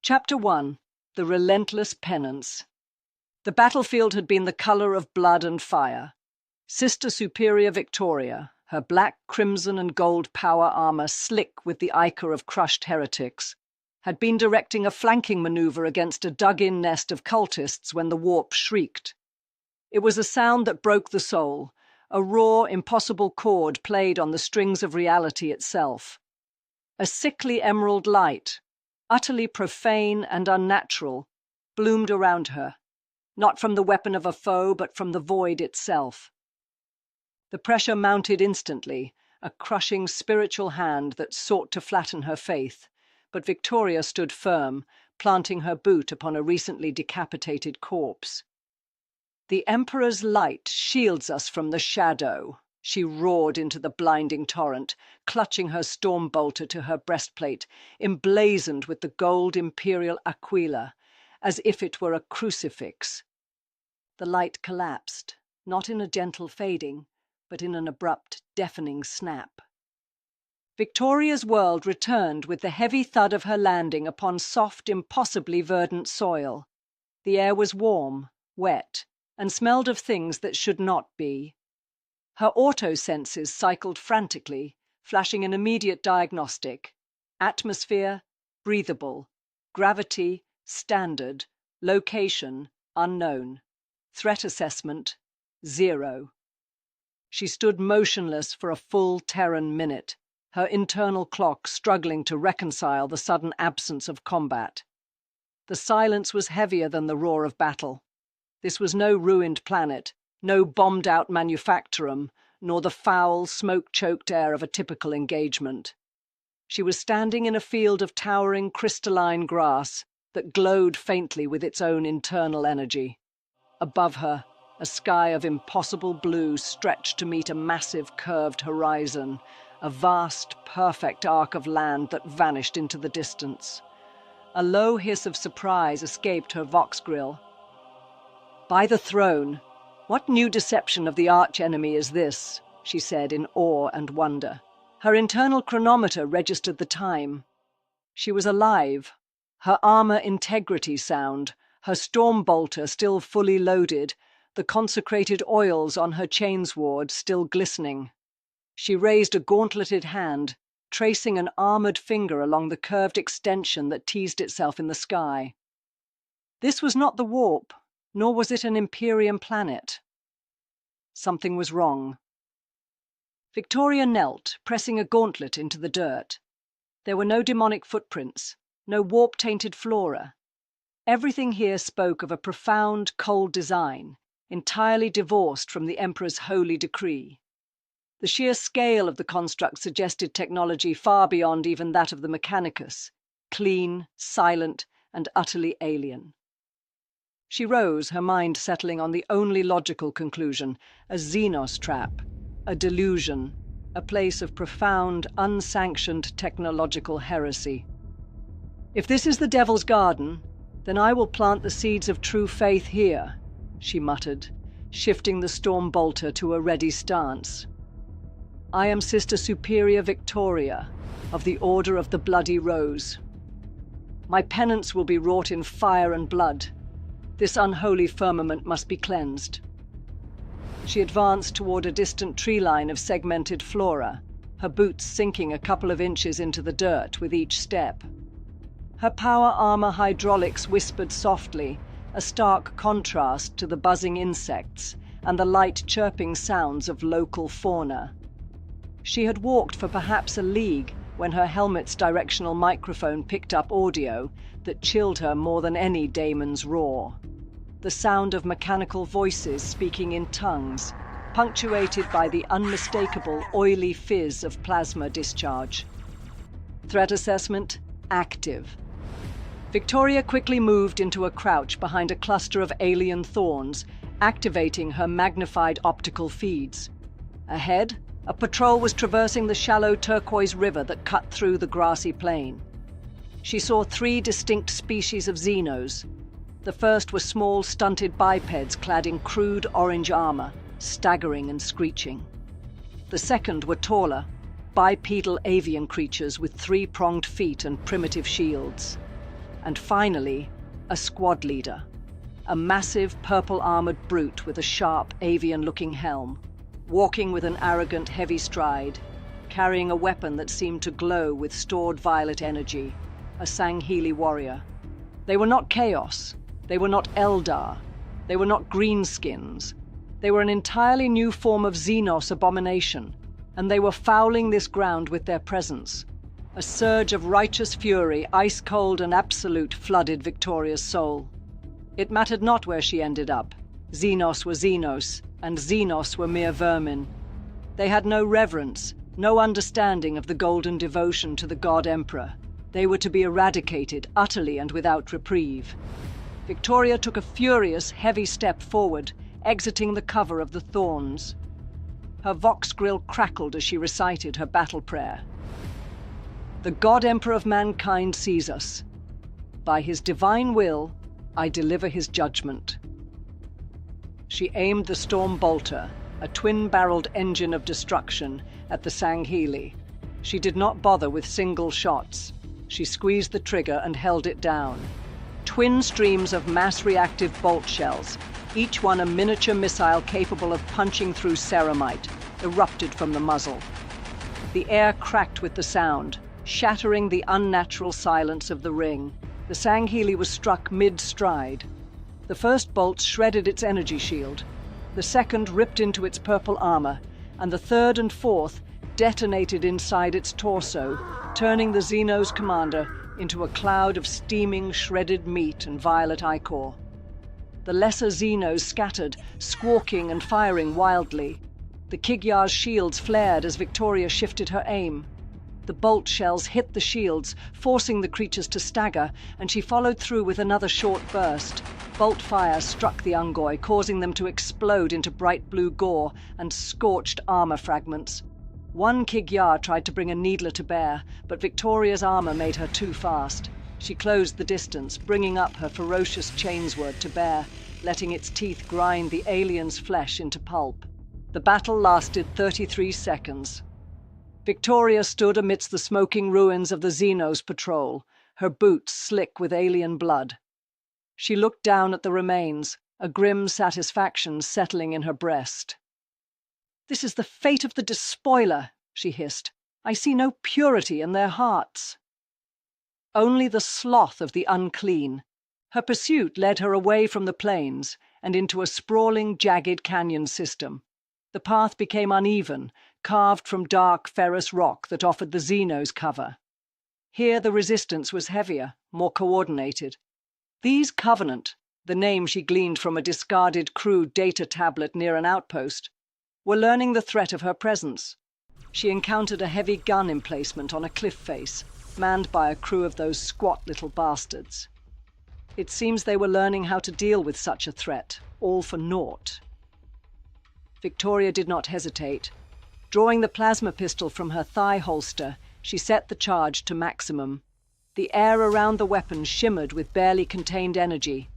Chapter 1. The Relentless Penance. The battlefield had been the color of blood and fire. Sister Superior Victoria, her black, crimson, and gold power armor slick with the ichor of crushed heretics, had been directing a flanking maneuver against a dug-in nest of cultists when the warp shrieked. It was a sound that broke the soul, a raw, impossible chord played on the strings of reality itself. A sickly emerald light, utterly profane and unnatural, bloomed around her, not from the weapon of a foe, but from the void itself. The pressure mounted instantly, a crushing spiritual hand that sought to flatten her faith, but Victoria stood firm, planting her boot upon a recently decapitated corpse. "The Emperor's light shields us from the shadow," she roared into the blinding torrent, clutching her storm bolter to her breastplate, emblazoned with the gold imperial aquila, as if it were a crucifix. The light collapsed, not in a gentle fading, but in an abrupt, deafening snap. Victoria's world returned with the heavy thud of her landing upon soft, impossibly verdant soil. The air was warm, wet, and smelled of things that should not be. Her auto-senses cycled frantically, flashing an immediate diagnostic. Atmosphere, breathable. Gravity, standard. Location, unknown. Threat assessment, 0. She stood motionless for a full Terran minute, her internal clock struggling to reconcile the sudden absence of combat. The silence was heavier than the roar of battle. This was no ruined planet, no bombed-out manufactorum, nor the foul, smoke-choked air of a typical engagement. She was standing in a field of towering crystalline grass that glowed faintly with its own internal energy. Above her, a sky of impossible blue stretched to meet a massive curved horizon, a vast, perfect arc of land that vanished into the distance. A low hiss of surprise escaped her vox grill. "By the throne! What new deception of the arch-enemy is this?" she said in awe and wonder. Her internal chronometer registered the time. She was alive, her armor integrity sound, her storm bolter still fully loaded, the consecrated oils on her chainsword still glistening. She raised a gauntleted hand, tracing an armored finger along the curved extension that teased itself in the sky. This was not the warp, nor was it an Imperium planet. Something was wrong. Victoria knelt, pressing a gauntlet into the dirt. There were no demonic footprints, no warp-tainted flora. Everything here spoke of a profound, cold design, entirely divorced from the Emperor's holy decree. The sheer scale of the construct suggested technology far beyond even that of the Mechanicus, clean, silent, and utterly alien. She rose, her mind settling on the only logical conclusion, a Xenos trap, a delusion, a place of profound, unsanctioned technological heresy. "If this is the Devil's Garden, then I will plant the seeds of true faith here," she muttered, shifting the storm bolter to a ready stance. "I am Sister Superior Victoria, of the Order of the Bloody Rose. My penance will be wrought in fire and blood. This unholy firmament must be cleansed." She advanced toward a distant tree line of segmented flora, her boots sinking a couple of inches into the dirt with each step. Her power armor hydraulics whispered softly, a stark contrast to the buzzing insects and the light chirping sounds of local fauna. She had walked for perhaps a league when her helmet's directional microphone picked up audio that chilled her more than any daemon's roar. The sound of mechanical voices speaking in tongues, punctuated by the unmistakable oily fizz of plasma discharge. Threat assessment, active. Victoria quickly moved into a crouch behind a cluster of alien thorns, activating her magnified optical feeds. Ahead, a patrol was traversing the shallow turquoise river that cut through the grassy plain. She saw 3 distinct species of Xenos. The first were small, stunted bipeds clad in crude orange armor, staggering and screeching. The second were taller, bipedal avian creatures with 3-pronged feet and primitive shields. and finally, a squad leader, a massive purple-armored brute with a sharp avian-looking helm, walking with an arrogant, heavy stride, carrying a weapon that seemed to glow with stored violet energy, a Sangheili warrior. They were not Chaos, they were not Eldar, they were not Greenskins. They were an entirely new form of Xenos abomination, and they were fouling this ground with their presence. A surge of righteous fury, ice-cold and absolute, flooded Victoria's soul. It mattered not where she ended up. Xenos were Xenos, and Xenos were mere vermin. They had no reverence, no understanding of the golden devotion to the God Emperor. They were to be eradicated, utterly and without reprieve. Victoria took a furious, heavy step forward, exiting the cover of the thorns. Her vox grill crackled as she recited her battle prayer. The God Emperor of mankind sees us. By his divine will, I deliver his judgment. She aimed the Storm Bolter, a twin-barreled engine of destruction, at the Sangheili. She did not bother with single shots. She squeezed the trigger and held it down. Twin streams of mass-reactive bolt shells, each one a miniature missile capable of punching through ceramite, erupted from the muzzle. The air cracked with the sound, shattering the unnatural silence of the ring. The Sangheili was struck mid-stride. The first bolt shredded its energy shield, the second ripped into its purple armor, and the third and fourth detonated inside its torso, turning the Xenos commander into a cloud of steaming, shredded meat and violet ichor. The lesser Xenos scattered, squawking and firing wildly. The Kigyar's shields flared as Victoria shifted her aim. The bolt shells hit the shields, forcing the creatures to stagger, and she followed through with another short burst. Bolt fire struck the Ungoi, causing them to explode into bright blue gore and scorched armor fragments. One Kigyar tried to bring a needler to bear, but Victoria's armor made her too fast. She closed the distance, bringing up her ferocious chainsword to bear, letting its teeth grind the alien's flesh into pulp. The battle lasted 33 seconds. Victoria stood amidst the smoking ruins of the Xenos patrol, her boots slick with alien blood. She looked down at the remains, a grim satisfaction settling in her breast. "This is the fate of the despoiler," she hissed. "I see no purity in their hearts." Only the sloth of the unclean. Her pursuit led her away from the plains and into a sprawling, jagged canyon system. The path became uneven, carved from dark, ferrous rock that offered the Xenos cover. Here the resistance was heavier, more coordinated. These Covenant, the name she gleaned from a discarded crew data tablet near an outpost, were learning the threat of her presence. She encountered a heavy gun emplacement on a cliff face, manned by a crew of those squat little bastards. It seems they were learning how to deal with such a threat, all for naught. Victoria did not hesitate. Drawing the plasma pistol from her thigh holster, she set the charge to maximum. The air around the weapon shimmered with barely contained energy.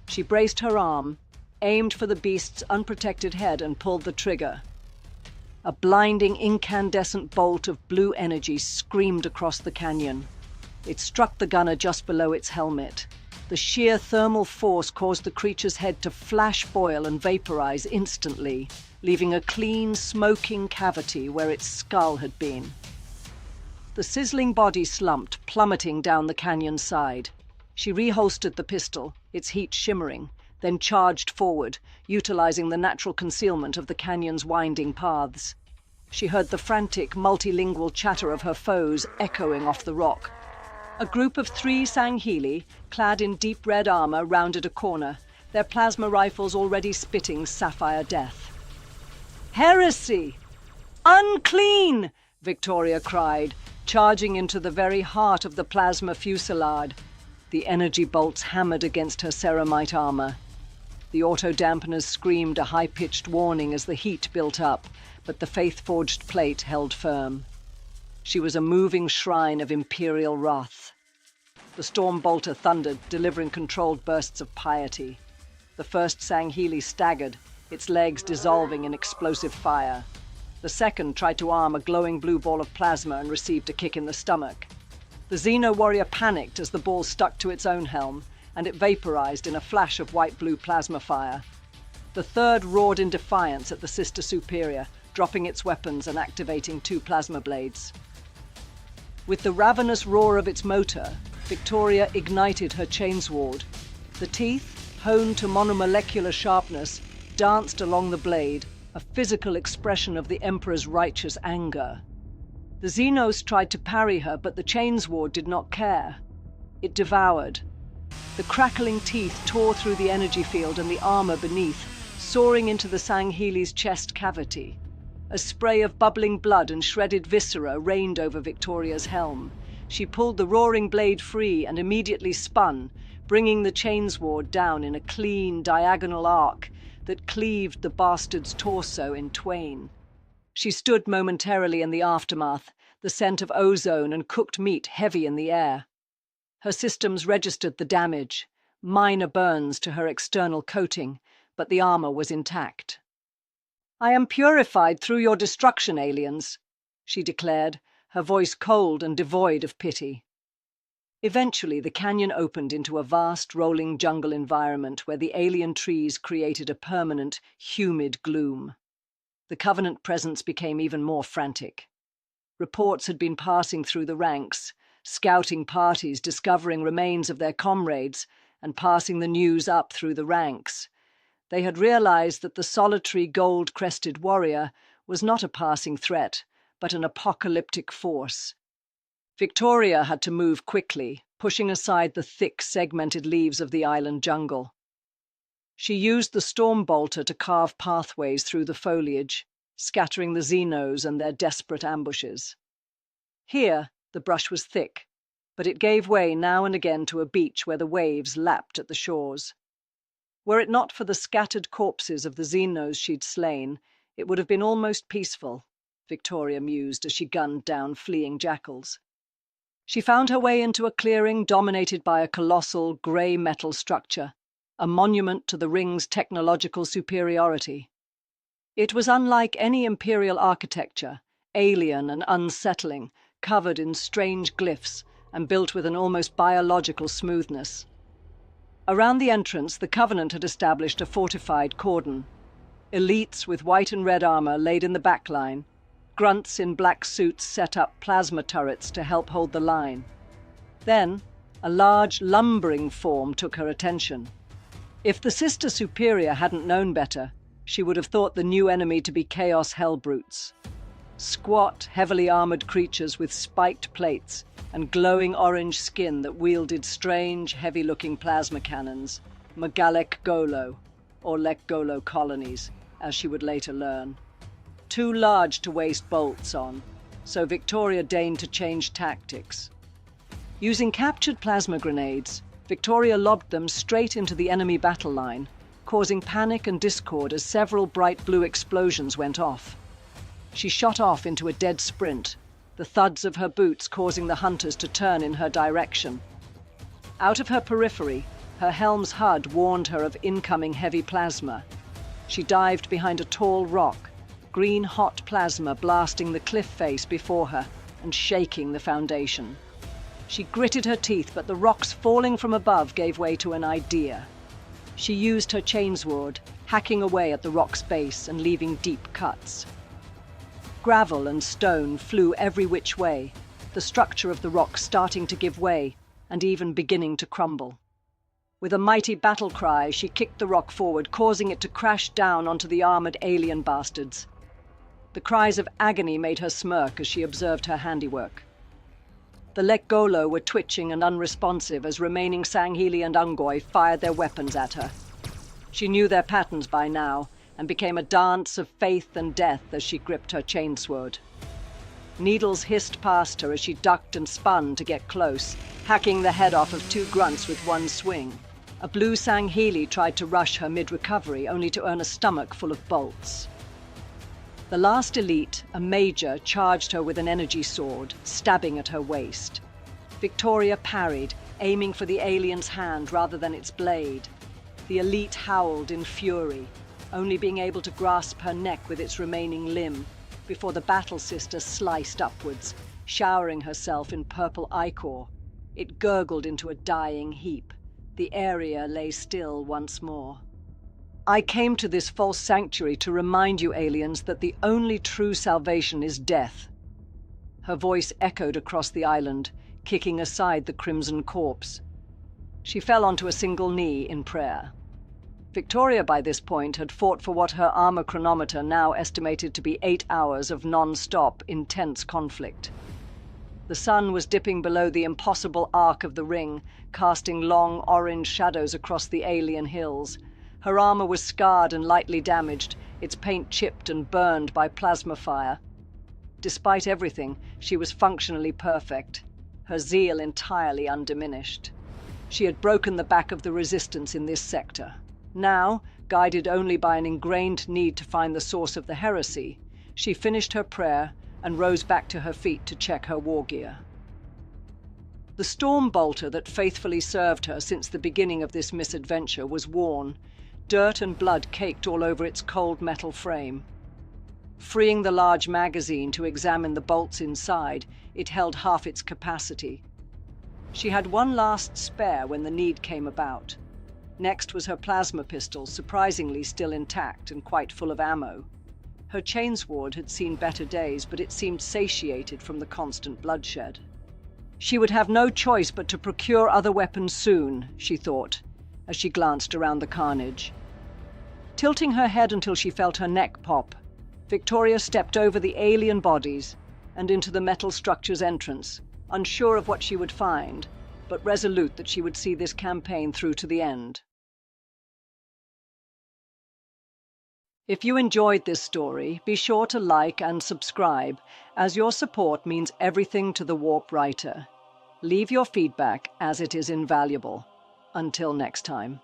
She braced her arm, aimed for the beast's unprotected head, and pulled the trigger. A blinding, incandescent bolt of blue energy screamed across the canyon. It struck the gunner just below its helmet. The sheer thermal force caused the creature's head to flash boil and vaporize instantly, leaving a clean, smoking cavity where its skull had been. The sizzling body slumped, plummeting down the canyon's side. She reholstered the pistol, its heat shimmering, then charged forward, utilizing the natural concealment of the canyon's winding paths. She heard the frantic, multilingual chatter of her foes echoing off the rock. A group of 3 Sangheili, clad in deep red armor, rounded a corner, their plasma rifles already spitting sapphire death. "Heresy! Unclean!" Victoria cried, charging into the very heart of the plasma fusillade. The energy bolts hammered against her ceramite armor. The auto-dampeners screamed a high-pitched warning as the heat built up, but the faith-forged plate held firm. She was a moving shrine of imperial wrath. The storm bolter thundered, delivering controlled bursts of piety. The first Sangheili staggered, its legs dissolving in explosive fire. The second tried to arm a glowing blue ball of plasma and received a kick in the stomach. The Xeno warrior panicked as the ball stuck to its own helm, and it vaporized in a flash of white-blue plasma fire. The third roared in defiance at the Sister Superior, dropping its weapons and activating 2 plasma blades. With the ravenous roar of its motor, Victoria ignited her chainsword. The teeth, honed to monomolecular sharpness, danced along the blade, a physical expression of the Emperor's righteous anger. The Xenos tried to parry her, but the chainsword did not care. It devoured. The crackling teeth tore through the energy field and the armor beneath, soaring into the Sangheli's chest cavity. A spray of bubbling blood and shredded viscera rained over Victoria's helm. She pulled the roaring blade free and immediately spun, bringing the chainsword down in a clean, diagonal arc that cleaved the bastard's torso in twain. She stood momentarily in the aftermath, the scent of ozone and cooked meat heavy in the air. Her systems registered the damage, minor burns to her external coating, but the armor was intact. "I am purified through your destruction, aliens," she declared, her voice cold and devoid of pity. Eventually, the canyon opened into a vast, rolling jungle environment where the alien trees created a permanent, humid gloom. The Covenant presence became even more frantic. Reports had been passing through the ranks, scouting parties discovering remains of their comrades and passing the news up through the ranks. They had realized that the solitary gold-crested warrior was not a passing threat, but an apocalyptic force. Victoria had to move quickly, pushing aside the thick, segmented leaves of the island jungle. She used the storm bolter to carve pathways through the foliage, scattering the Xenos and their desperate ambushes. Here, the brush was thick, but it gave way now and again to a beach where the waves lapped at the shores. Were it not for the scattered corpses of the Xenos she'd slain, it would have been almost peaceful, Victoria mused as she gunned down fleeing jackals. She found her way into a clearing dominated by a colossal grey metal structure, a monument to the ring's technological superiority. It was unlike any imperial architecture, alien and unsettling, covered in strange glyphs and built with an almost biological smoothness. Around the entrance, the Covenant had established a fortified cordon. Elites with white and red armor laid in the back line. Grunts in black suits set up plasma turrets to help hold the line. Then, a large, lumbering form took her attention. If the Sister Superior hadn't known better, she would have thought the new enemy to be Chaos Hellbrutes. Squat, heavily armored creatures with spiked plates and glowing orange skin that wielded strange, heavy-looking plasma cannons, Megalek Golo, or Lek Golo colonies, as she would later learn. Too large to waste bolts on, so Victoria deigned to change tactics. Using captured plasma grenades, Victoria lobbed them straight into the enemy battle line, causing panic and discord as several bright blue explosions went off. She shot off into a dead sprint, the thuds of her boots causing the hunters to turn in her direction. Out of her periphery, her helm's HUD warned her of incoming heavy plasma. She dived behind a tall rock, green hot plasma blasting the cliff face before her and shaking the foundation. She gritted her teeth, but the rocks falling from above gave way to an idea. She used her chainsword, hacking away at the rock's base and leaving deep cuts. Gravel and stone flew every which way, the structure of the rock starting to give way and even beginning to crumble. With a mighty battle cry, she kicked the rock forward, causing it to crash down onto the armored alien bastards. The cries of agony made her smirk as she observed her handiwork. The Lek Golo were twitching and unresponsive as remaining Sangheli and Ungoi fired their weapons at her. She knew their patterns by now, and became a dance of faith and death as she gripped her chainsword. Needles hissed past her as she ducked and spun to get close, hacking the head off of 2 grunts with one swing. A blue Sangheli tried to rush her mid-recovery, only to earn a stomach full of bolts. The last elite, a major, charged her with an energy sword, stabbing at her waist. Victoria parried, aiming for the alien's hand rather than its blade. The elite howled in fury, only being able to grasp her neck with its remaining limb, before the battle sister sliced upwards, showering herself in purple ichor. It gurgled into a dying heap. The area lay still once more. I came to this false sanctuary to remind you, aliens, that the only true salvation is death. Her voice echoed across the island, kicking aside the crimson corpse. She fell onto a single knee in prayer. Victoria, by this point, had fought for what her armor chronometer now estimated to be 8 hours of non-stop, intense conflict. The sun was dipping below the impossible arc of the ring, casting long orange shadows across the alien hills. Her armor was scarred and lightly damaged, its paint chipped and burned by plasma fire. Despite everything, she was functionally perfect, her zeal entirely undiminished. She had broken the back of the resistance in this sector. Now, guided only by an ingrained need to find the source of the heresy, she finished her prayer and rose back to her feet to check her war gear. The storm bolter that faithfully served her since the beginning of this misadventure was worn. Dirt and blood caked all over its cold metal frame. Freeing the large magazine to examine the bolts inside, it held half its capacity. She had one last spare when the need came about. Next was her plasma pistol, surprisingly still intact and quite full of ammo. Her chainsword had seen better days, but it seemed satiated from the constant bloodshed. She would have no choice but to procure other weapons soon, she thought, as she glanced around the carnage. Tilting her head until she felt her neck pop, Victoria stepped over the alien bodies and into the metal structure's entrance, unsure of what she would find, but resolute that she would see this campaign through to the end. If you enjoyed this story, be sure to like and subscribe, as your support means everything to the Warp writer. Leave your feedback, as it is invaluable. Until next time.